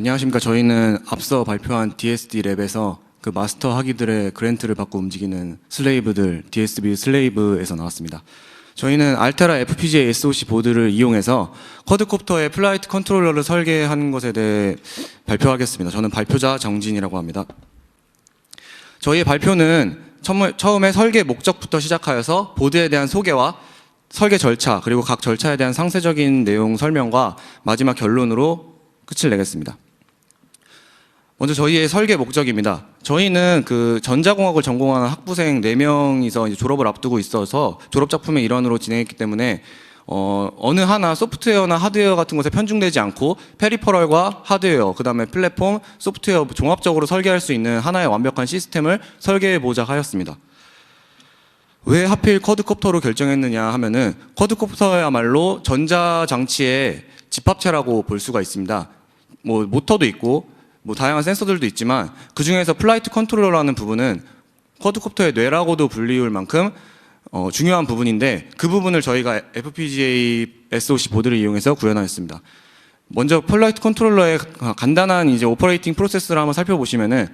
네, 안녕하십니까. 저희는 앞서 발표한 DSD 랩에서 그 마스터 학위들의 그랜트를 받고 움직이는 슬레이브들, DSB 슬레이브에서 나왔습니다. 저희는 알테라 FPGA SoC 보드를 이용해서 쿼드콥터의 플라이트 컨트롤러를 설계한 것에 대해 발표하겠습니다. 저는 발표자 정진이라고 합니다. 저희의 발표는 처음에 설계 목적부터 시작하여서 보드에 대한 소개와 설계 절차, 그리고 각 절차에 대한 상세적인 내용 설명과 마지막 결론으로 끝을 내겠습니다. 먼저 저희의 설계 목적입니다. 저희는 그 전자공학을 전공하는 학부생 4명이서 이제 졸업을 앞두고 있어서 졸업작품의 일환으로 진행했기 때문에 어느 하나 소프트웨어나 하드웨어 같은 것에 편중되지 않고 페리퍼럴과 하드웨어, 그 다음에 플랫폼, 소프트웨어 종합적으로 설계할 수 있는 하나의 완벽한 시스템을 설계해보자 하였습니다. 왜 하필 쿼드콥터로 결정했느냐 하면은 쿼드콥터야말로 전자장치의 집합체라고 볼 수가 있습니다. 뭐 모터도 있고 뭐 다양한 센서들도 있지만 그 중에서 플라이트 컨트롤러라는 부분은 쿼드콥터의 뇌라고도 불리울 만큼 중요한 부분인데 그 부분을 저희가 FPGA SoC 보드를 이용해서 구현하였습니다. 먼저 플라이트 컨트롤러의 간단한 이제 오퍼레이팅 프로세스를 한번 살펴보시면은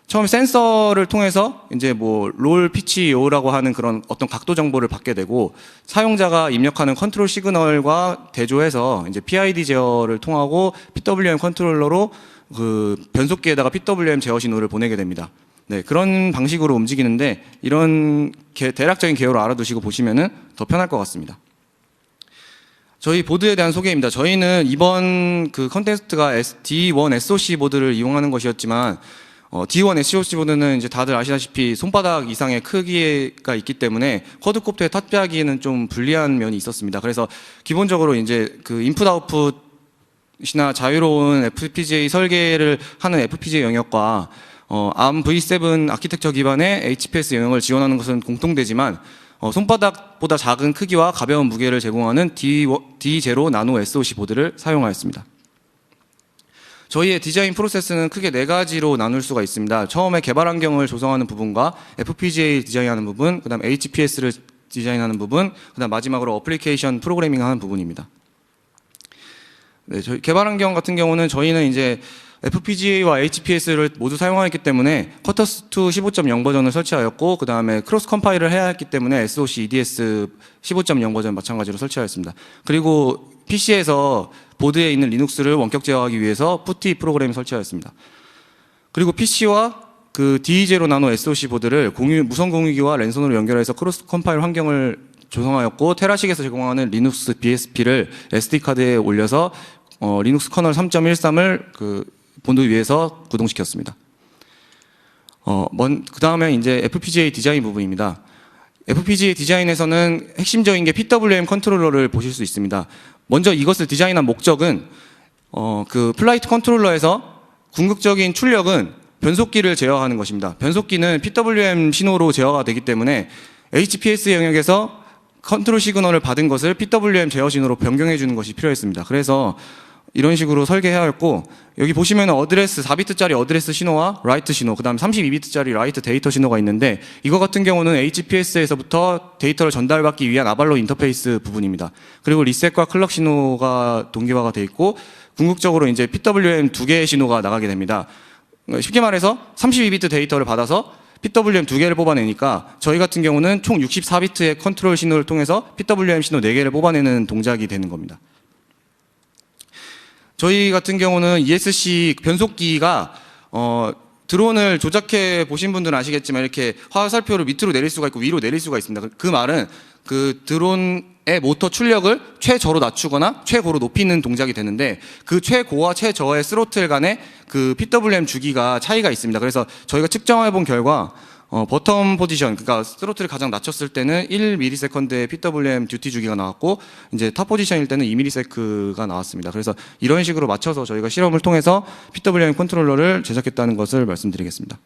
처음 센서를 통해서 이제 뭐 롤 PCO라고 하는 그런 어떤 각도 정보를 받게 되고 사용자가 입력하는 컨트롤 시그널과 대조해서 이제 PID 제어를 통하고 PWM 컨트롤러로 그 변속기에다가 PWM 제어 신호를 보내게 됩니다. 네, 그런 방식으로 움직이는데 이런 대략적인 개요를 알아두시고 보시면은 더 편할 것 같습니다. 저희 보드에 대한 소개입니다. 저희는 이번 그 컨테스트가 D1 SoC 보드를 이용하는 것이었지만 D1 SoC 보드는 이제 다들 아시다시피 손바닥 이상의 크기가 있기 때문에 쿼드콥터에 탑재하기에는 좀 불리한 면이 있었습니다. 그래서 기본적으로 이제 그 인풋 아웃풋이나 자유로운 FPGA 설계를 하는 FPGA 영역과 ARM V7 아키텍처 기반의 HPS 영역을 지원하는 것은 공통되지만 손바닥보다 작은 크기와 가벼운 무게를 제공하는 D0 나노 SoC 보드를 사용하였습니다. 저희의 디자인 프로세스는 크게 4가지로 나눌 수가 있습니다. 처음에 개발 환경을 조성하는 부분과 FPGA 디자인하는 부분, 그 다음 HPS를 디자인하는 부분, 그 다음 마지막으로 어플리케이션 프로그래밍 하는 부분입니다. 네, 저희 개발 환경 같은 경우는 저희는 이제 FPGA와 HPS를 모두 사용하였기 때문에 쿼터스2 15.0 버전을 설치하였고 그 다음에 크로스 컴파일을 해야 했기 때문에 SoC EDS 15.0 버전 마찬가지로 설치하였습니다. 그리고 PC에서 보드에 있는 리눅스를 원격 제어하기 위해서 PuTTY 프로그램을 설치하였습니다. 그리고 PC와 그 D0 나노 SoC 보드를 무선 공유기와 랜선으로 연결해서 크로스 컴파일 환경을 조성하였고 테라식에서 제공하는 리눅스 BSP를 SD카드에 올려서 리눅스 커널 3.13을 그 본드 위에서 구동시켰습니다. 그 다음에 이제 FPGA 디자인 부분입니다. FPGA 디자인에서는 핵심적인 게 PWM 컨트롤러를 보실 수 있습니다. 먼저 이것을 디자인한 목적은 그 플라이트 컨트롤러에서 궁극적인 출력은 변속기를 제어하는 것입니다. 변속기는 PWM 신호로 제어가 되기 때문에 HPS 영역에서 컨트롤 시그널을 받은 것을 PWM 제어 신호로 변경해 주는 것이 필요했습니다. 그래서 이런 식으로 설계하였고 여기 보시면 어드레스 4비트짜리 어드레스 신호와 라이트 신호, 그 다음 32비트짜리 라이트 데이터 신호가 있는데 이거 같은 경우는 HPS에서부터 데이터를 전달받기 위한 아발론 인터페이스 부분입니다. 그리고 리셋과 클럭 신호가 동기화가 되어 있고 궁극적으로 이제 PWM 2개의 신호가 나가게 됩니다. 쉽게 말해서 32비트 데이터를 받아서 PWM 2개를 뽑아내니까 저희 같은 경우는 총 64비트의 컨트롤 신호를 통해서 PWM 신호 4개를 뽑아내는 동작이 되는 겁니다. 저희 같은 경우는 ESC 변속기가 드론을 조작해 보신 분들은 아시겠지만 이렇게 화살표를 밑으로 내릴 수가 있고 위로 내릴 수가 있습니다. 그 말은 그 드론의 모터 출력을 최저로 낮추거나 최고로 높이는 동작이 되는데 그 최고와 최저의 스로틀 간의 그 PWM 주기가 차이가 있습니다. 그래서 저희가 측정해 본 결과 버텀 포지션, 그러니까 스로틀을 가장 낮췄을 때는 1ms의 PWM 듀티 주기가 나왔고 이제 탑 포지션일 때는 2ms가 나왔습니다. 그래서 이런 식으로 맞춰서 저희가 실험을 통해서 PWM 컨트롤러를 제작했다는 것을 말씀드리겠습니다.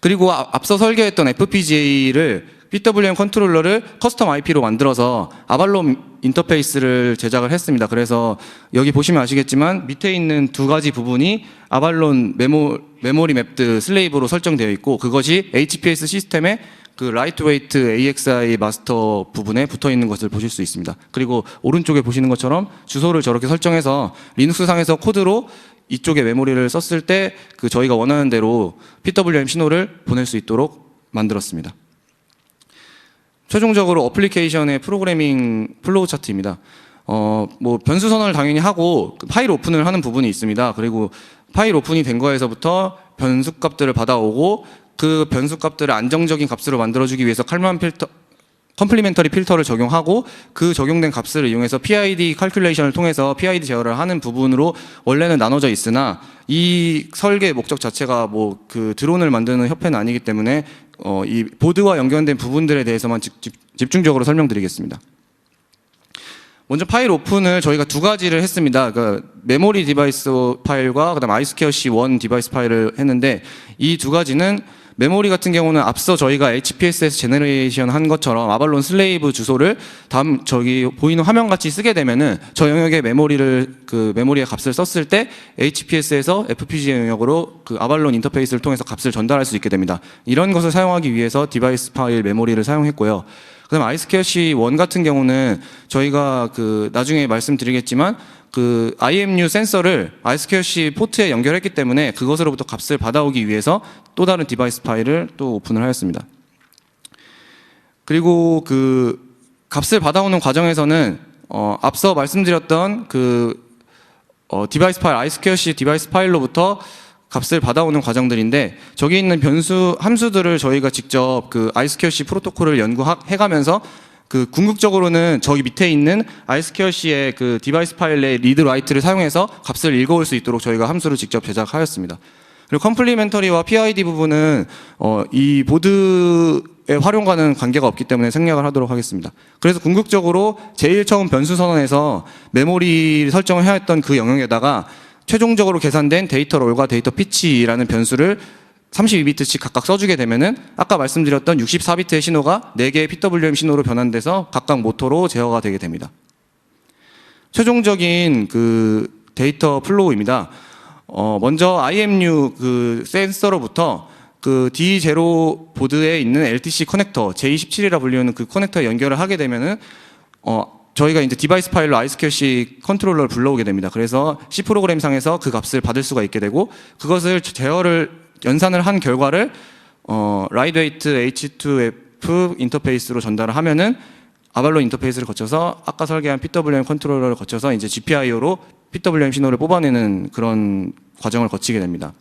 그리고 앞서 설계했던 FPGA를 PWM 컨트롤러를 커스텀 IP로 만들어서 아발론 인터페이스를 제작을 했습니다. 그래서 여기 보시면 아시겠지만 밑에 있는 2가지 부분이 아발론 메모리 맵드 슬레이브로 설정되어 있고 그것이 HPS 시스템의 그 라이트웨이트 AXI 마스터 부분에 붙어 있는 것을 보실 수 있습니다. 그리고 오른쪽에 보시는 것처럼 주소를 저렇게 설정해서 리눅스 상에서 코드로 이쪽에 메모리를 썼을 때 그 저희가 원하는 대로 PWM 신호를 보낼 수 있도록 만들었습니다. 최종적으로 어플리케이션의 프로그래밍 플로우 차트입니다. 뭐 변수 선언을 당연히 하고 파일 오픈을 하는 부분이 있습니다. 그리고 파일 오픈이 된 거에서부터 변수 값들을 받아오고 그 변수 값들을 안정적인 값으로 만들어주기 위해서 칼만 필터, 컴플리멘터리 필터를 적용하고 그 적용된 값을 이용해서 PID 칼큘레이션을 통해서 PID 제어를 하는 부분으로 원래는 나눠져 있으나 이 설계 목적 자체가 뭐 그 드론을 만드는 협회는 아니기 때문에 이 보드와 연결된 부분들에 대해서만 집중적으로 설명드리겠습니다. 먼저 파일 오픈을 저희가 두 가지를 했습니다. 그러니까 메모리 디바이스 파일과 그다음 iSCSI 디바이스 파일을 했는데 이 두 가지는 메모리 같은 경우는 앞서 저희가 HPS에서 제너레이션 한 것처럼 아발론 슬레이브 주소를 다음 저기 보이는 화면 같이 쓰게 되면은 저 영역의 메모리를 그 메모리의 값을 썼을 때 HPS에서 FPGA 영역으로 그 아발론 인터페이스를 통해서 값을 전달할 수 있게 됩니다. 이런 것을 사용하기 위해서 디바이스 파일 메모리를 사용했고요. 그다음 iSCSI 같은 경우는 저희가 그 나중에 말씀드리겠지만 그 IMU 센서를 iSCSI 포트에 연결했기 때문에 그것으로부터 값을 받아오기 위해서 또 다른 디바이스 파일을 또 오픈을 하였습니다. 그리고 그 값을 받아오는 과정에서는 앞서 말씀드렸던 그 디바이스 파일 iSCSI 디바이스 파일로부터 값을 받아오는 과정들인데 저기 있는 변수 함수들을 저희가 직접 그 iSCSI 프로토콜을 연구해가면서 그 궁극적으로는 저기 밑에 있는 iSCSI의 그 디바이스 파일의 리드 라이트를 사용해서 값을 읽어올 수 있도록 저희가 함수를 직접 제작하였습니다. 그리고 컴플리멘터리와 PID 부분은 이 보드의 활용과는 관계가 없기 때문에 생략을 하도록 하겠습니다. 그래서 궁극적으로 제일 처음 변수 선언에서 메모리 설정을 해야 했던 그 영역에다가 최종적으로 계산된 데이터 롤과 데이터 피치라는 변수를 32비트씩 각각 써주게 되면은 아까 말씀드렸던 64비트의 신호가 4개의 PWM 신호로 변환돼서 각각 모터로 제어가 되게 됩니다. 최종적인 그 데이터 플로우입니다. 먼저 IMU 그 센서로부터 그 D0 보드에 있는 LTC 커넥터 J17이라 불리는 그 커넥터에 연결을 하게 되면은 저희가 이제 디바이스 파일로 iSCSI 컨트롤러를 불러오게 됩니다. 그래서 C 프로그램 상에서 그 값을 받을 수가 있게 되고 그것을 제어를 연산을 한 결과를 라이드웨이트 H2F 인터페이스로 전달을 하면은 아발론 인터페이스를 거쳐서 아까 설계한 PWM 컨트롤러를 거쳐서 이제 GPIO로 PWM 신호를 뽑아내는 그런 과정을 거치게 됩니다.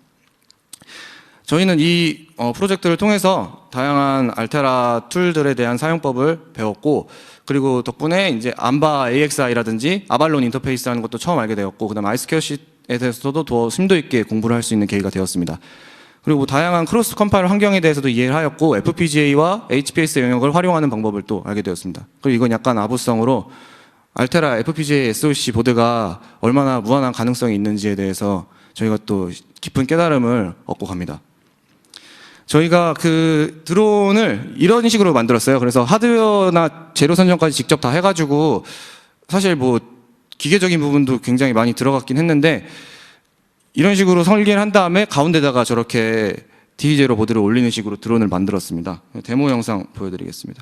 저희는 이 프로젝트를 통해서 다양한 알테라 툴들에 대한 사용법을 배웠고 그리고 덕분에 이제 암바 AXI라든지 아발론 인터페이스라는 것도 처음 알게 되었고 그다음 iSCSI에 대해서도 더 심도 있게 공부를 할 수 있는 계기가 되었습니다. 그리고 다양한 크로스 컴파일 환경에 대해서도 이해를 하였고 FPGA와 HPS 영역을 활용하는 방법을 또 알게 되었습니다. 그리고 이건 약간 아부성으로 알테라 FPGA SoC 보드가 얼마나 무한한 가능성이 있는지에 대해서 저희가 또 깊은 깨달음을 얻고 갑니다. 저희가 그 드론을 이런 식으로 만들었어요. 그래서 하드웨어나 재료 선정까지 직접 다 해가지고 사실 뭐 기계적인 부분도 굉장히 많이 들어갔긴 했는데 이런 식으로 설계를 한 다음에 가운데다가 저렇게 D0 보드를 올리는 식으로 드론을 만들었습니다. 데모 영상 보여드리겠습니다.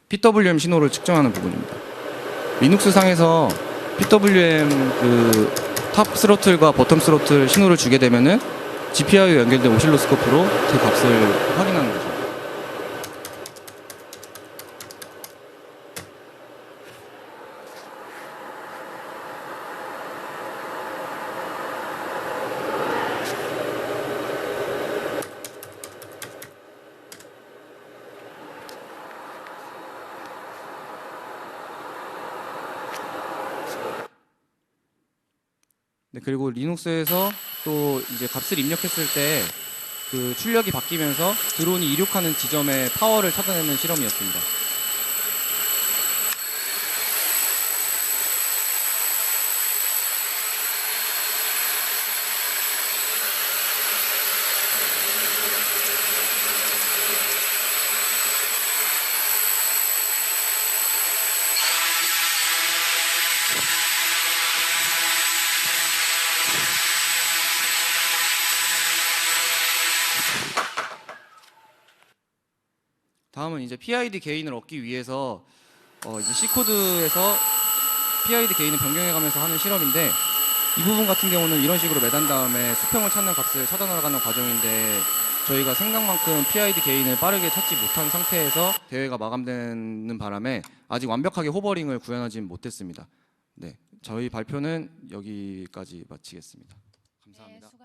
PWM 신호를 측정하는 부분입니다. 리눅스 상에서 PWM 그 탑 스로틀과 버텀 스로틀 신호를 주게 되면은 GPIO 연결된 오실로스코프로 그 값을 확인하는 거죠. 네, 그리고 리눅스에서 또 이제 값을 입력했을 때 그 출력이 바뀌면서 드론이 이륙하는 지점의 파워를 찾아내는 실험이었습니다. 다음은 이제 PID 게인을 얻기 위해서 이제 C 코드에서 PID 게인을 변경해가면서 하는 실험인데, 이 부분 같은 경우는 이런 식으로 매단 다음에 수평을 찾는 값을 찾아 나가는 과정인데, 저희가 생각만큼 PID 게인을 빠르게 찾지 못한 상태에서 대회가 마감되는 바람에 아직 완벽하게 호버링을 구현하지 못했습니다. 네, 저희 발표는 여기까지 마치겠습니다. 감사합니다. 네,